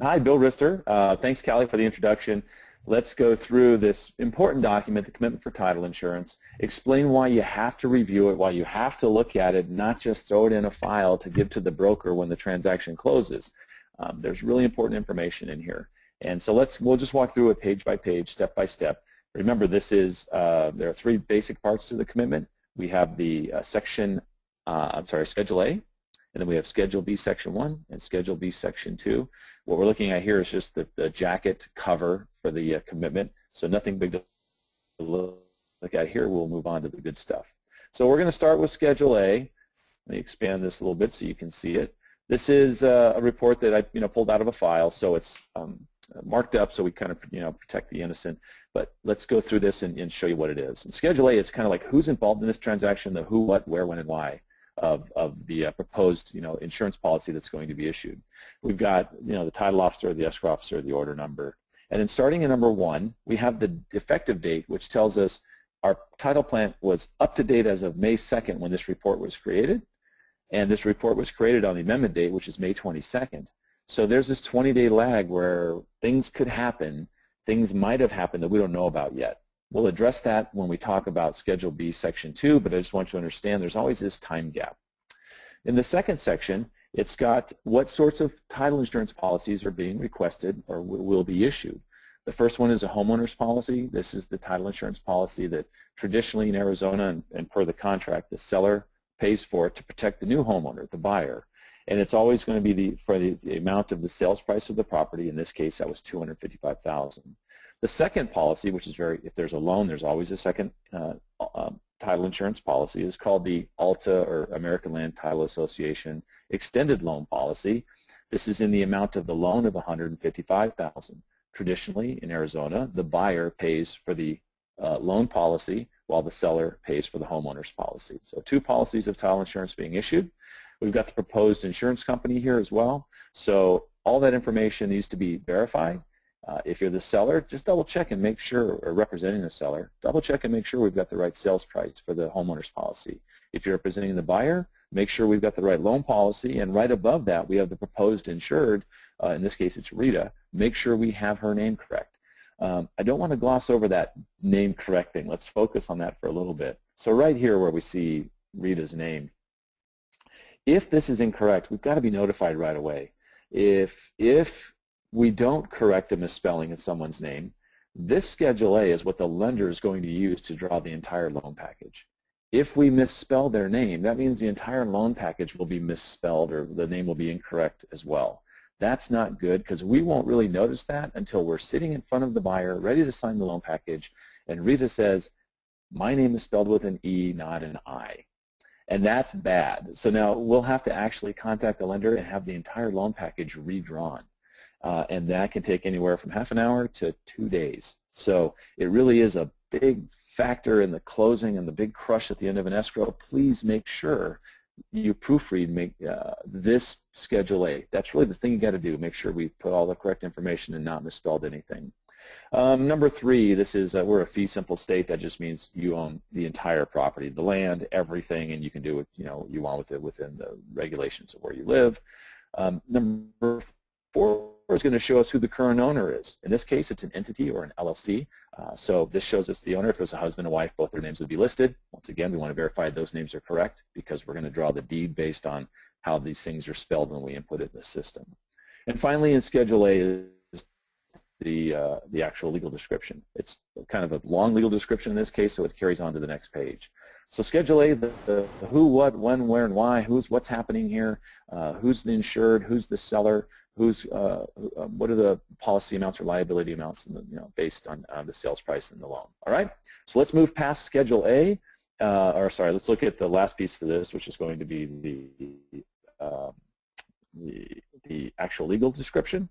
Hi, Bill Risser. Thanks, Callie, for the introduction. Let's go through this important document, the Commitment for Title Insurance, explain why you have to review it, why you have to look at it, not just throw it in a file to give to the broker when the transaction closes. There's really important information in here. And so we'll just walk through it page by page, step by step. Remember, this is, there are three basic parts to the commitment. We have the Schedule A, and then we have Schedule B Section 1 and Schedule B Section 2. What we're looking at here is just the jacket cover for the commitment, so nothing big to look at here. We'll move on to the good stuff. So we're going to start with Schedule A. Let me expand this a little bit so you can see it. This is a report that I pulled out of a file, so it's marked up so we kind of protect the innocent. But let's go through this and show you what it is. In Schedule A, it's kind of like who's involved in this transaction, the who, what, where, when, and why of the proposed insurance policy that's going to be issued. We've got the title officer, the escrow officer, the order number, and then starting in number 1, we have the effective date, which tells us our title plant was up to date as of May 2nd when this report was created, and this report was created on the amendment date, which is May 22nd. So there's this 20-day lag where things could happen, things might have happened that we don't know about yet. We'll address that when we talk about Schedule B Section 2, but I just want you to understand there's always this time gap. In the second section, it's got what sorts of title insurance policies are being requested or will be issued. The first one is a homeowner's policy. This is the title insurance policy that traditionally in Arizona and per the contract, the seller pays for it to protect the new homeowner, the buyer. And it's always going to be for the amount of the sales price of the property. In this case, that was $255,000. The second policy, which is if there's a loan, there's always a second title insurance policy, is called the ALTA, or American Land Title Association Extended Loan Policy. This is in the amount of the loan of $155,000. Traditionally, in Arizona, the buyer pays for the loan policy while the seller pays for the homeowner's policy. So 2 policies of title insurance being issued. We've got the proposed insurance company here as well. So all that information needs to be verified. If you're the seller, just double check and make sure, or representing the seller, double check and make sure we've got the right sales price for the homeowner's policy. If you're representing the buyer, make sure we've got the right loan policy, and right above that we have the proposed insured, in this case it's Rita, make sure we have her name correct. I don't want to gloss over that name correcting. Let's focus on that for a little bit. So right here where we see Rita's name, if this is incorrect, we've got to be notified right away. If we don't correct a misspelling in someone's name, this Schedule A is what the lender is going to use to draw the entire loan package. If we misspell their name, that means the entire loan package will be misspelled, or the name will be incorrect as well. That's not good, because we won't really notice that until we're sitting in front of the buyer ready to sign the loan package, and Rita says, my name is spelled with an E, not an I. And that's bad. So now we'll have to actually contact the lender and have the entire loan package redrawn. And that can take anywhere from half an hour to 2 days. So it really is a big factor in the closing and the big crush at the end of an escrow. Please make sure you proofread this Schedule A. That's really the thing you got to do. Make sure we put all the correct information and not misspelled anything. Number 3, this is we're a fee simple state. That just means you own the entire property, the land, everything, and you can do what you want with it within the regulations of where you live. Number 4 is going to show us who the current owner is. In this case, it's an entity or an LLC. So this shows us the owner. If it was a husband and wife, both their names would be listed. Once again, we want to verify those names are correct, because we're going to draw the deed based on how these things are spelled when we input it in the system. And finally, in Schedule A is the actual legal description. It's kind of a long legal description in this case, so it carries on to the next page. So Schedule A, the who, what, when, where, and why, what's happening here, who's the insured, who's the seller, what are the policy amounts or liability amounts, based on the sales price and the loan. All right. So let's move past Schedule A, let's look at the last piece of this, which is going to be the actual legal description.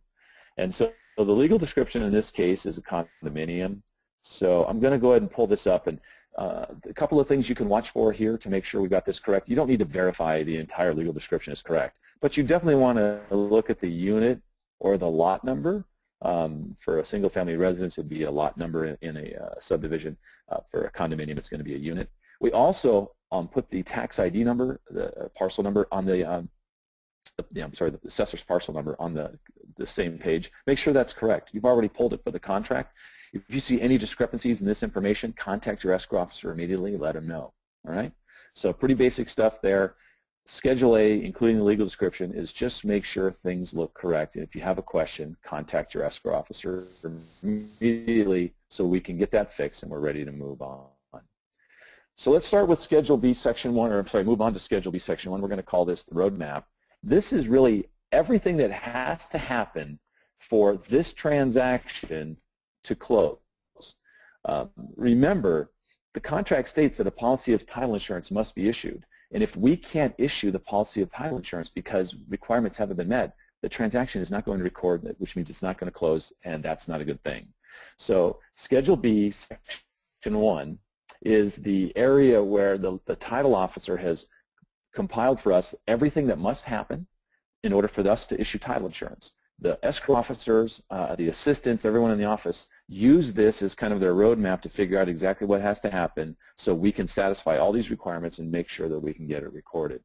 And so the legal description in this case is a condominium. So I'm going to go ahead and pull this up, and a couple of things you can watch for here to make sure we got this correct. You don't need to verify the entire legal description is correct, but you definitely want to look at the unit or the lot number. For a single-family residence, it would be a lot number in a subdivision. For a condominium, it's going to be a unit. We also put the tax ID number, the parcel number on the the assessor's parcel number on the the same page, make sure that's correct. You've already pulled it for the contract. If you see any discrepancies in this information, contact your escrow officer immediately, let him know, all right? So pretty basic stuff there. Schedule A, including the legal description, is just make sure things look correct. And if you have a question, contact your escrow officer immediately so we can get that fixed and we're ready to move on. So let's start with Schedule B, Section 1, or I'm sorry, move on to Schedule B, Section 1. We're going to call this the roadmap. This is really everything that has to happen for this transaction to close. Remember, the contract states that a policy of title insurance must be issued. And if we can't issue the policy of title insurance because requirements haven't been met, the transaction is not going to record, which means it's not going to close, and that's not a good thing. So Schedule B, Section 1, is the area where the title officer has compiled for us everything that must happen in order for us to issue title insurance. The escrow officers, the assistants, everyone in the office use this as kind of their roadmap to figure out exactly what has to happen so we can satisfy all these requirements and make sure that we can get it recorded.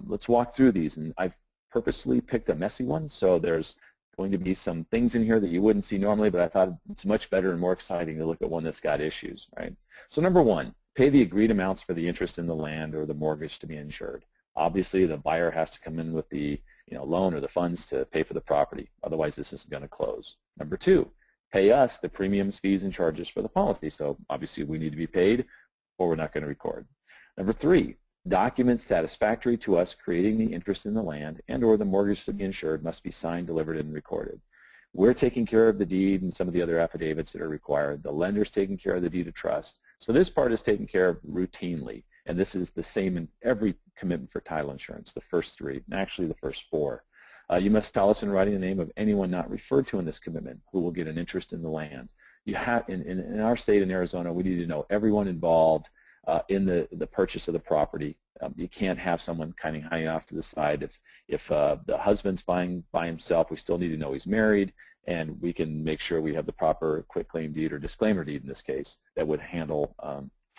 Let's walk through these, and I've purposely picked a messy one, so there's going to be some things in here that you wouldn't see normally, but I thought it's much better and more exciting to look at one that's got issues, right? So number one, pay the agreed amounts for the interest in the land or the mortgage to be insured. Obviously, the buyer has to come in with the loan or the funds to pay for the property. Otherwise, this isn't going to close. Number two, pay us the premiums, fees, and charges for the policy. So obviously, we need to be paid or we're not going to record. Number three, documents satisfactory to us creating the interest in the land and or the mortgage to be insured must be signed, delivered, and recorded. We're taking care of the deed and some of the other affidavits that are required. The lender's taking care of the deed of trust. So this part is taken care of routinely. And this is the same in every commitment for title insurance, the first three, and actually the first four. You must tell us in writing the name of anyone not referred to in this commitment who will get an interest in the land. You have, in our state in Arizona, we need to know everyone involved in the purchase of the property. You can't have someone kind of hanging off to the side. If the husband's buying by himself, we still need to know he's married, and we can make sure we have the proper quitclaim deed or disclaimer deed in this case that would handle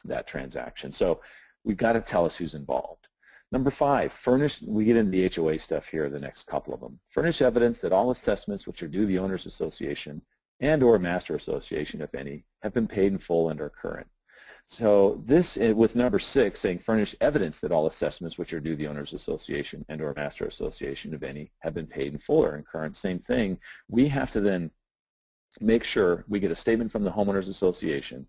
that transaction. So we've got to tell us who's involved. Number five, furnish, we get into the HOA stuff here, the next couple of them. Furnish evidence that all assessments which are due the Owners Association and or Master Association, if any, have been paid in full and are current. So this, with number six, saying furnish evidence that all assessments which are due the Owners Association and or Master Association, if any, have been paid in full or in current, same thing. We have to then make sure we get a statement from the Homeowners Association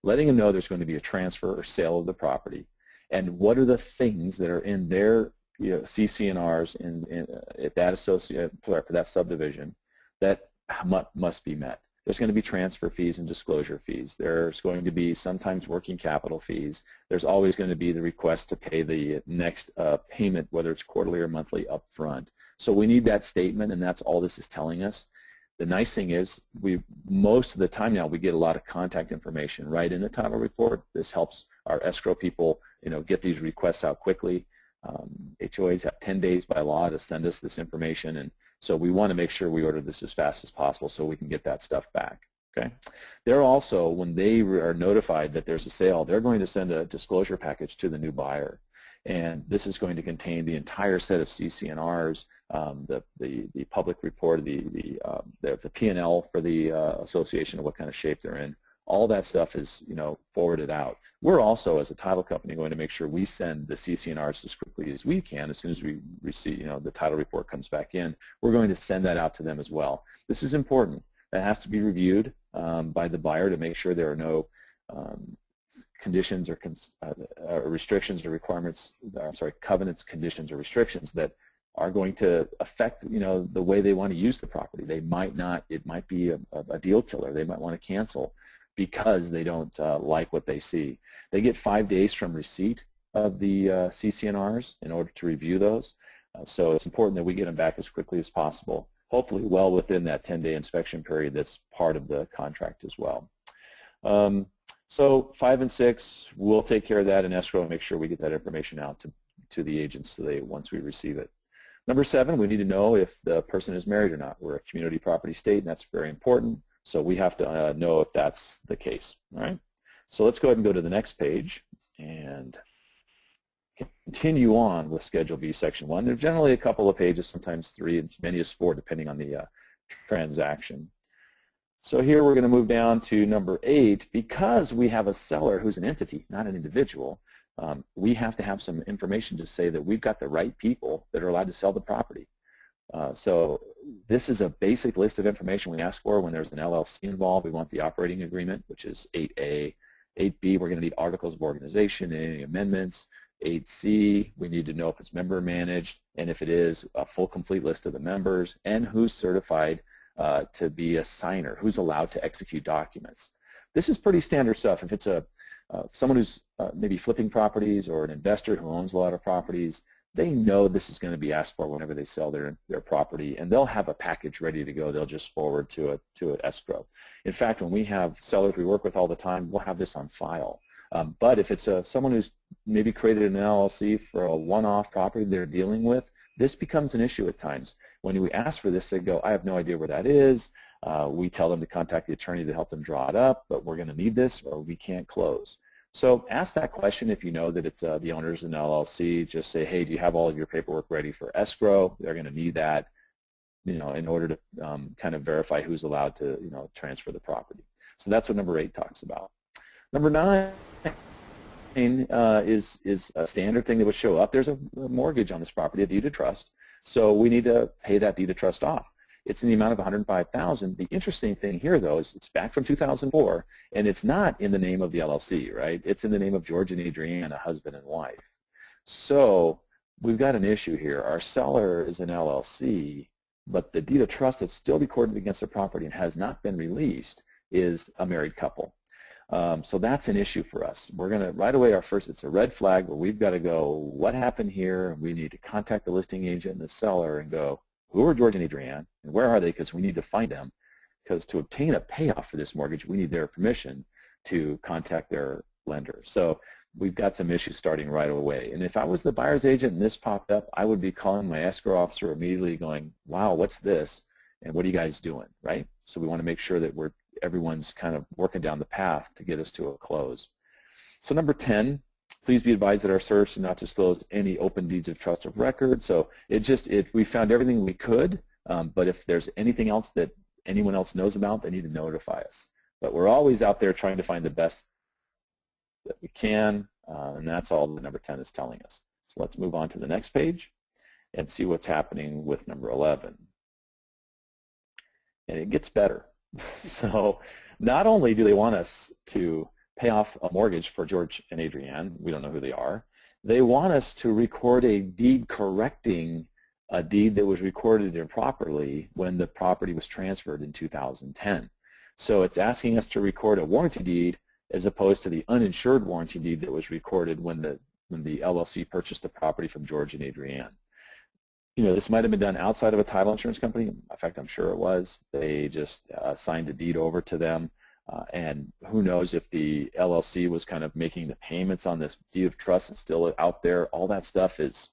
letting them know there's going to be a transfer or sale of the property, and what are the things that are in their CC&Rs if that for that subdivision that must be met. There's going to be transfer fees and disclosure fees. There's going to be sometimes working capital fees. There's always going to be the request to pay the next payment, whether it's quarterly or monthly, up front. So we need that statement, and that's all this is telling us. The nice thing is, most of the time now we get a lot of contact information right in the title report. This helps our escrow people, get these requests out quickly. HOAs have 10 days by law to send us this information, and so we want to make sure we order this as fast as possible so we can get that stuff back. Okay. They're also, when they are notified that there's a sale, they're going to send a disclosure package to the new buyer. And this is going to contain the entire set of CC&Rs, the public report, the P&L for the association, of what kind of shape they're in. All that stuff is, forwarded out. We're also, as a title company, going to make sure we send the CC&Rs as quickly as we can. As soon as we receive, the title report comes back in, we're going to send that out to them as well. This is important. That has to be reviewed by the buyer to make sure there are no conditions or restrictions or requirements, covenants, conditions, or restrictions that are going to affect, the way they want to use the property. They might not, it might be a deal killer. They might want to cancel because they don't like what they see. They get 5 days from receipt of the CC&Rs in order to review those. So it's important that we get them back as quickly as possible, hopefully well within that 10-day inspection period that's part of the contract as well. So 5 and 6, we'll take care of that in escrow and make sure we get that information out to the agents so once we receive it. Number 7, we need to know if the person is married or not. We're a community property state, and that's very important. So we have to know if that's the case. All right. So let's go ahead and go to the next page. And continue on with Schedule B, Section 1. They're generally a couple of pages, sometimes 3, as many as 4, depending on the transaction. So here we're going to move down to number 8. Because we have a seller who's an entity, not an individual, we have to have some information to say that we've got the right people that are allowed to sell the property. So this is a basic list of information we ask for when there's an LLC involved. We want the operating agreement, which is 8A. 8B, we're going to need articles of organization and any amendments. 8C, we need to know if it's member managed, and if it is, a full complete list of the members, and who's certified to be a signer, who's allowed to execute documents. This is pretty standard stuff. If it's someone who's maybe flipping properties or an investor who owns a lot of properties, they know this is going to be asked for whenever they sell their property, and they'll have a package ready to go. They'll just forward to an escrow. In fact, when we have sellers we work with all the time, we'll have this on file. But if it's someone who's maybe created an LLC for a one-off property they're dealing with, this becomes an issue at times. When we ask for this, they go, I have no idea where that is. We tell them to contact the attorney to help them draw it up, but we're going to need this or we can't close. So ask that question if you know that it's the owner's an LLC. Just say, hey, do you have all of your paperwork ready for escrow? They're going to need that, in order to kind of verify who's allowed to, transfer the property. So that's what number 8 talks about. Number 9 is a standard thing that would show up. There's a mortgage on this property, a deed of trust. So we need to pay that deed of trust off. It's in the amount of $105,000. The interesting thing here, though, is it's back from 2004, and it's not in the name of the LLC, right? It's in the name of George and Adrienne, a husband and wife. So we've got an issue here. Our seller is an LLC, but the deed of trust that's still recorded against the property and has not been released is a married couple. So that's an issue for us. We're going to, right away, it's a red flag where we've got to go, what happened here? We need to contact the listing agent and the seller and go, who are George and Adrienne, and where are they? Because we need to find them. Because to obtain a payoff for this mortgage, we need their permission to contact their lender. So we've got some issues starting right away. And if I was the buyer's agent and this popped up, I would be calling my escrow officer immediately going, wow, what's this? And what are you guys doing, right? So we want to make sure that everyone's kind of working down the path to get us to a close. So number 10, please be advised that our search did not disclose any open deeds of trust of record. So we found everything we could, but if there's anything else that anyone else knows about, they need to notify us. But we're always out there trying to find the best that we can, and that's all that number 10 is telling us. So let's move on to the next page and see what's happening with number 11. And it gets better. So not only do they want us to pay off a mortgage for George and Adrienne, we don't know who they are, they want us to record a deed correcting a deed that was recorded improperly when the property was transferred in 2010. So it's asking us to record a warranty deed as opposed to the uninsured warranty deed that was recorded when the LLC purchased the property from George and Adrienne. This might have been done outside of a title insurance company. In fact, I'm sure it was. They just signed a deed over to them, and who knows if the LLC was kind of making the payments on this deed of trust and still out there. All that stuff is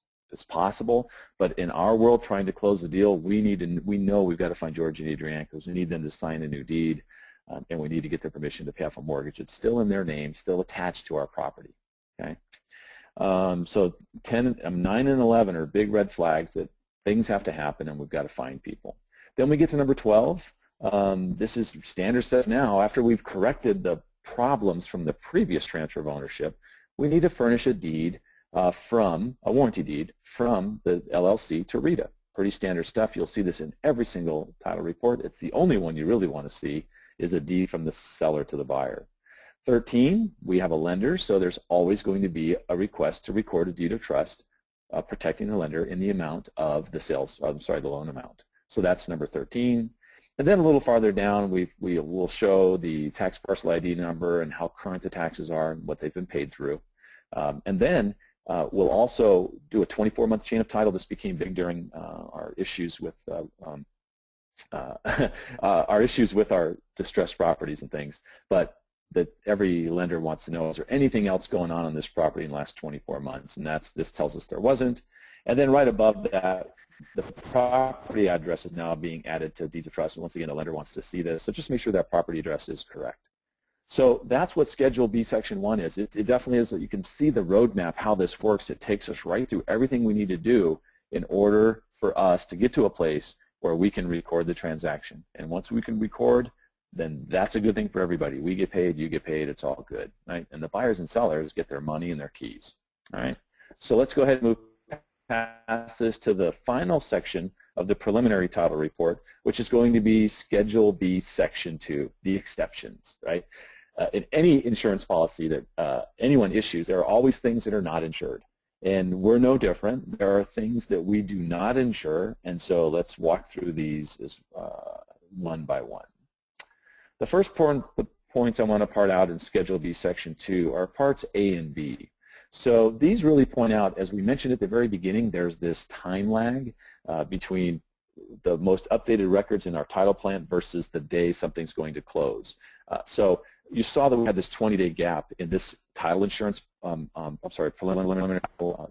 possible, but in our world, trying to close the deal, we know we've got to find George and Adrienne because we need them to sign a new deed, and we need to get their permission to pay off a mortgage. It's still in their name, still attached to our property. Okay. So 9 and 11 are big red flags that things have to happen and we've got to find people. Then we get to number 12. This is standard stuff now. After we've corrected the problems from the previous transfer of ownership, we need to furnish a deed from a warranty deed from the LLC to Rita. Pretty standard stuff. You'll see this in every single title report. It's the only one you really want to see is a deed from the seller to the buyer. 13, we have a lender, so there's always going to be a request to record a deed of trust protecting the lender in the amount of the loan amount. So that's number 13. And then a little farther down, we will show the tax parcel ID number and how current the taxes are and what they've been paid through. And then we'll also do a 24-month chain of title. This became big during our issues with our distressed properties and things. But that every lender wants to know, is there anything else going on this property in the last 24 months? And this tells us there wasn't. And then right above that, the property address is now being added to deeds of trust. And once again, the lender wants to see this. So just make sure that property address is correct. So that's what Schedule B Section 1 is. It definitely is. You can see the roadmap, how this works. It takes us right through everything we need to do in order for us to get to a place where we can record the transaction. And once we can record, then that's a good thing for everybody. We get paid, you get paid, it's all good, right? And the buyers and sellers get their money and their keys, all right? So let's go ahead and move past this to the final section of the preliminary title report, which is going to be Schedule B Section 2, the exceptions, right? In any insurance policy that anyone issues, there are always things that are not insured. And we're no different. There are things that we do not insure, and so let's walk through these as, one by one. The first points I want to part out in Schedule B Section 2 are parts A and B. So these really point out, as we mentioned at the very beginning, there's this time lag between the most updated records in our title plant versus the day something's going to close. So you saw that we had this 20-day gap in this title insurance, preliminary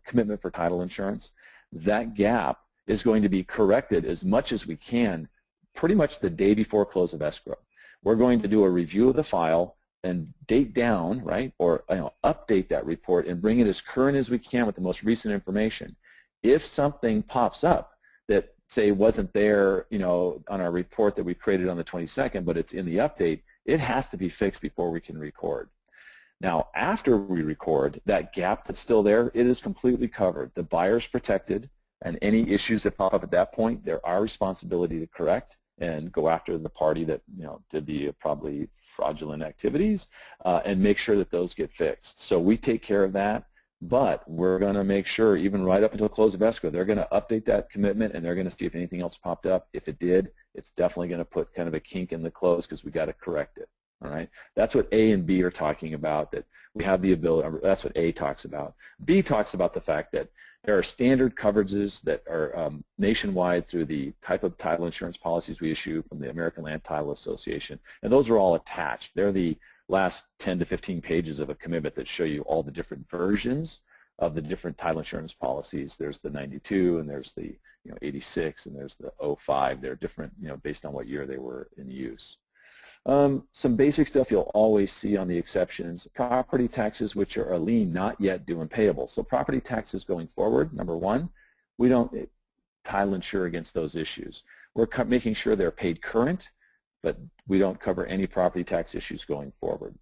commitment for title insurance. That gap is going to be corrected as much as we can pretty much the day before close of escrow. We're going to do a review of the file and date down, right, or update that report and bring it as current as we can with the most recent information. If something pops up that, say, wasn't there, on our report that we created on the 22nd, but it's in the update, it has to be fixed before we can record. Now, after we record, that gap that's still there, it is completely covered. The buyer's protected, and any issues that pop up at that point, they're our responsibility to correct and go after the party that did the probably fraudulent activities and make sure that those get fixed. So we take care of that, but we're going to make sure, even right up until close of escrow, they're going to update that commitment and they're going to see if anything else popped up. If it did, it's definitely going to put kind of a kink in the close because we got to correct it. All right, that's what A and B are talking about, that we have the ability. That's what A talks about. B talks about the fact that there are standard coverages that are nationwide through the type of title insurance policies we issue from the American Land Title Association, and those are all attached. They're the last 10 to 15 pages of a commitment that show you all the different versions of the different title insurance policies. There's the 92, and there's the 86, and there's the 05. They're different, based on what year they were in use. Some basic stuff you'll always see on the exceptions. Property taxes which are a lien not yet due and payable. So property taxes going forward, number one, we don't title insure against those issues. We're making sure they're paid current, but we don't cover any property tax issues going forward.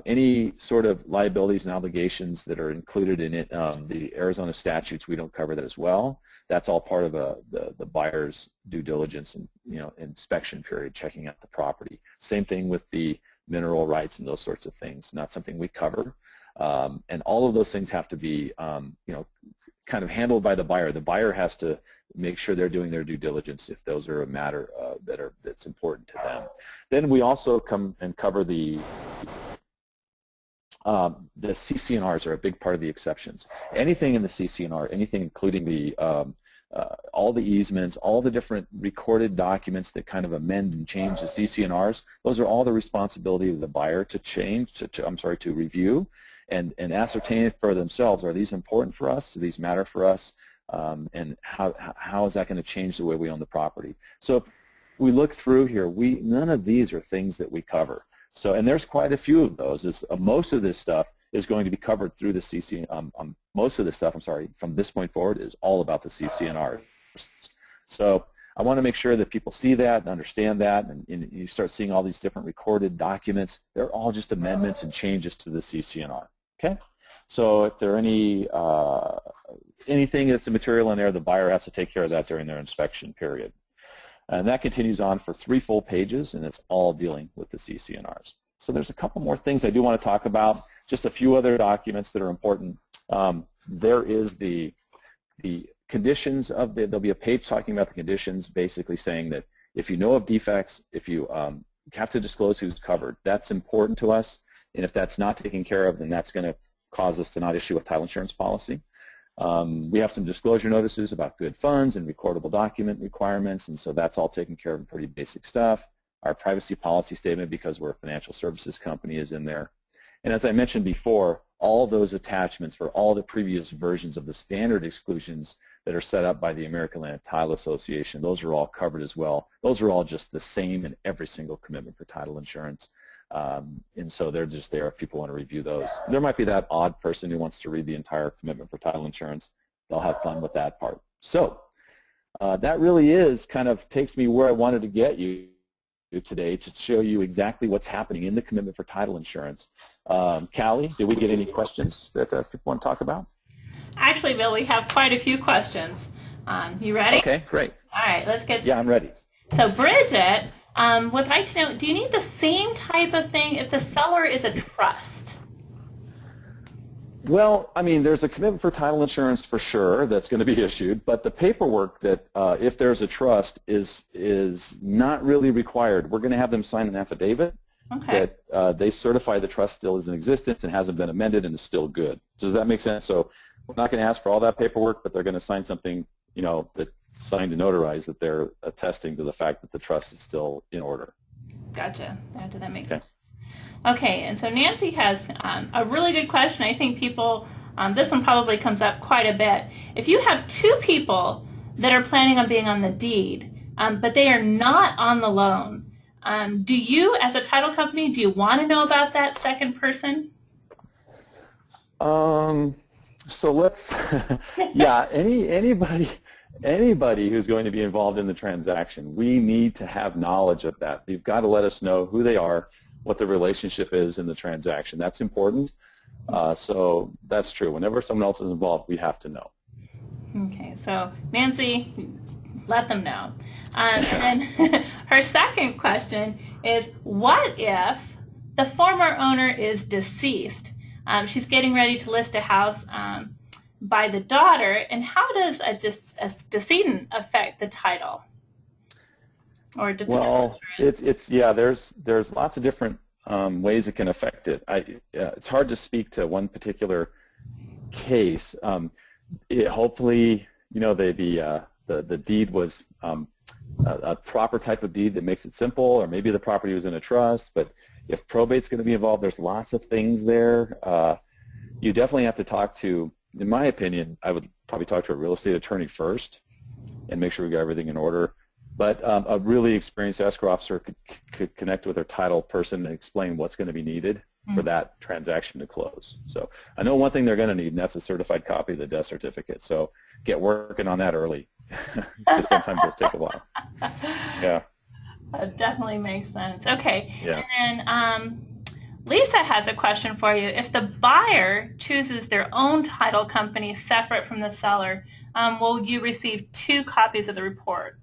Any sort of liabilities and obligations that are included in it, the Arizona statutes, we don't cover that as well. That's all part of the buyer's due diligence and inspection period, checking out the property. Same thing with the mineral rights and those sorts of things. Not something we cover, and all of those things have to be kind of handled by the buyer. The buyer has to make sure they're doing their due diligence if those are a matter that's important to them. Then we also come and cover the CC&Rs are a big part of the exceptions. Anything in the CC&R, anything including the all the easements, all the different recorded documents that kind of amend and change the CC&Rs, those are all the responsibility of the buyer to change, to review and ascertain for themselves, are these important for us, do these matter for us, and how is that going to change the way we own the property. So if we look through here, none of these are things that we cover. So, and there's quite a few of those. Most of this stuff is going to be covered through the CC. Most of this stuff, from this point forward, is all about the CC&R. So I want to make sure that people see that and understand that, and you start seeing all these different recorded documents. They're all just amendments and changes to the CC&R. Okay. So if there are anything that's a material in there, the buyer has to take care of that during their inspection period. And that continues on for 3 full pages, and it's all dealing with the CC&Rs. So there's a couple more things I do want to talk about, just a few other documents that are important. There is the conditions of there'll be a page talking about the conditions, basically saying that if you know of defects, if you have to disclose who's covered, that's important to us, and if that's not taken care of, then that's going to cause us to not issue a title insurance policy. We have some disclosure notices about good funds and recordable document requirements, and so that's all taken care of in pretty basic stuff. Our privacy policy statement, because we're a financial services company, is in there. And as I mentioned before, all those attachments for all the previous versions of the standard exclusions that are set up by the American Land Title Association. Those are all covered as well. Those are all just the same in every single commitment for title insurance. And so they're just there if people want to review those. There might be that odd person who wants to read the entire commitment for title insurance. They'll have fun with that part. So that really is kind of takes me where I wanted to get you today, to show you exactly what's happening in the commitment for title insurance. Callie, did we get any questions that people want to talk about? Actually, Bill, we have quite a few questions. You ready? Okay, great. All right, let's get started. Yeah, I'm ready. So Bridget would like to know, do you need the same type of thing if the seller is a trust? Well, I mean, there's a commitment for title insurance for sure that's going to be issued, but the paperwork that if there's a trust is not really required. We're going to have them sign an affidavit that they certify the trust still is in existence and hasn't been amended and is still good. Does that make sense? So we're not going to ask for all that paperwork, but they're going to sign something, you know, that's signed and notarized that they're attesting to the fact that the trust is still in order. Gotcha. That makes sense. Okay, and so Nancy has a really good question. I think people, this one probably comes up quite a bit. If you have two people that are planning on being on the deed, but they are not on the loan, do you, as a title company, do you want to know about that second person? So let's, yeah, anybody who's going to be involved in the transaction, we need to have knowledge of that. You've got to let us know who they are, what the relationship is in the transaction. That's important. So that's true. Whenever someone else is involved, we have to know. Okay, so Nancy, let them know. And then her second question is, what if the former owner is deceased? She's getting ready to list a house by the daughter, and how does a decedent affect the title? Or well, yeah. There's lots of different ways it can affect it. It's hard to speak to one particular case. Hopefully, you know, the deed was a proper type of deed that makes it simple, or maybe the property was in a trust. But if probate's going to be involved, there's lots of things there. You definitely have to talk to, in my opinion, I would probably talk to a real estate attorney first and make sure we got everything in order. But a really experienced escrow officer could connect with their title person and explain what's going to be needed for that transaction to close. So I know one thing they're going to need, and that's a certified copy of the death certificate. So get working on that early, because sometimes those take a while. Yeah. That definitely makes sense. Okay. Yeah. And then Lisa has a question for you. If the buyer chooses their own title company separate from the seller, will you receive 2 copies of the report?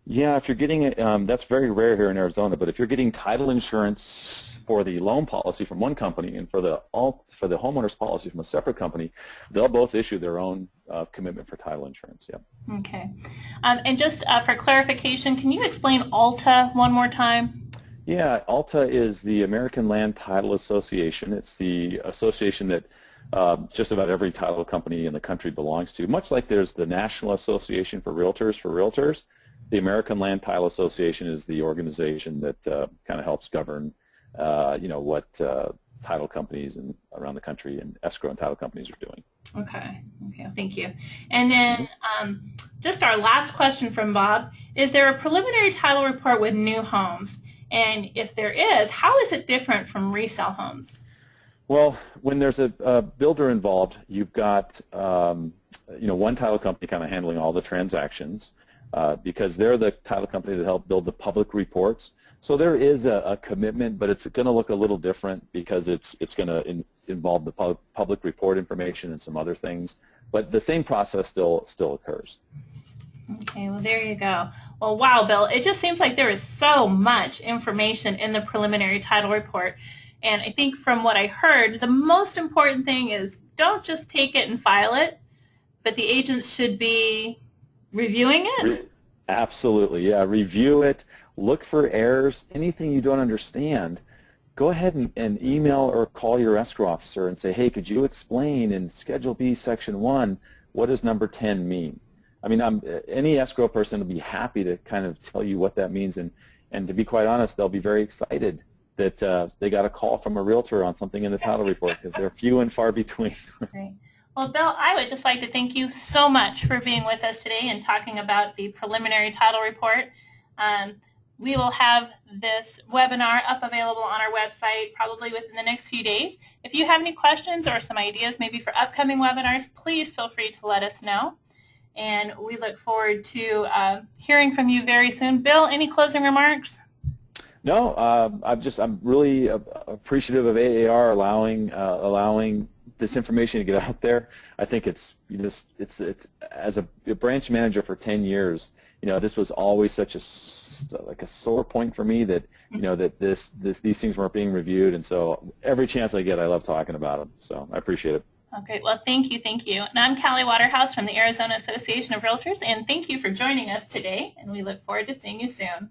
Yeah, if you're getting it, that's very rare here in Arizona, but if you're getting title insurance for the loan policy from one company and for the homeowner's policy from a separate company, they'll both issue their own commitment for title insurance. Yeah. Okay. And just for clarification, can you explain ALTA one more time? Yeah, ALTA is the American Land Title Association. It's the association that just about every title company in the country belongs to. Much like there's the National Association for Realtors, the American Land Title Association is the organization that kind of helps govern, you know, what title companies around the country and escrow and title companies are doing. Okay. Okay. Thank you. And then just our last question from Bob: is there a preliminary title report with new homes? And if there is, how is it different from resale homes? Well, when there's a builder involved, you've got you know, one title company kind of handling all the transactions. Because they're the title company that helped build the public reports. So there is a commitment, but it's going to look a little different because it's going to involve the public report information and some other things. But the same process still occurs. Okay, well, there you go. Well, wow, Bill, it just seems like there is so much information in the preliminary title report. And I think from what I heard, the most important thing is don't just take it and file it, but the agents should be reviewing it? Absolutely, yeah. Review it. Look for errors. Anything you don't understand, go ahead and email or call your escrow officer and say, hey, could you explain in Schedule B, Section 1, what does number 10 mean? I mean, any escrow person will be happy to kind of tell you what that means. And to be quite honest, they'll be very excited that they got a call from a realtor on something in the title report because they're few and far between. Great. Well, Bill, I would just like to thank you so much for being with us today and talking about the preliminary title report. Um, we will have this webinar up available on our website probably within the next few days. If you have any questions or some ideas maybe for upcoming webinars, please feel free to let us know. And we look forward to hearing from you very soon. Bill, any closing remarks? No, I'm really appreciative of AAR allowing this information to get out there. I think it's as a branch manager for 10 years, this was always such a sore point for me that that these things weren't being reviewed, and so every chance I get, I love talking about them. So I appreciate it. Okay, well, thank you, thank you. And I'm Callie Waterhouse from the Arizona Association of Realtors, and thank you for joining us today, and we look forward to seeing you soon.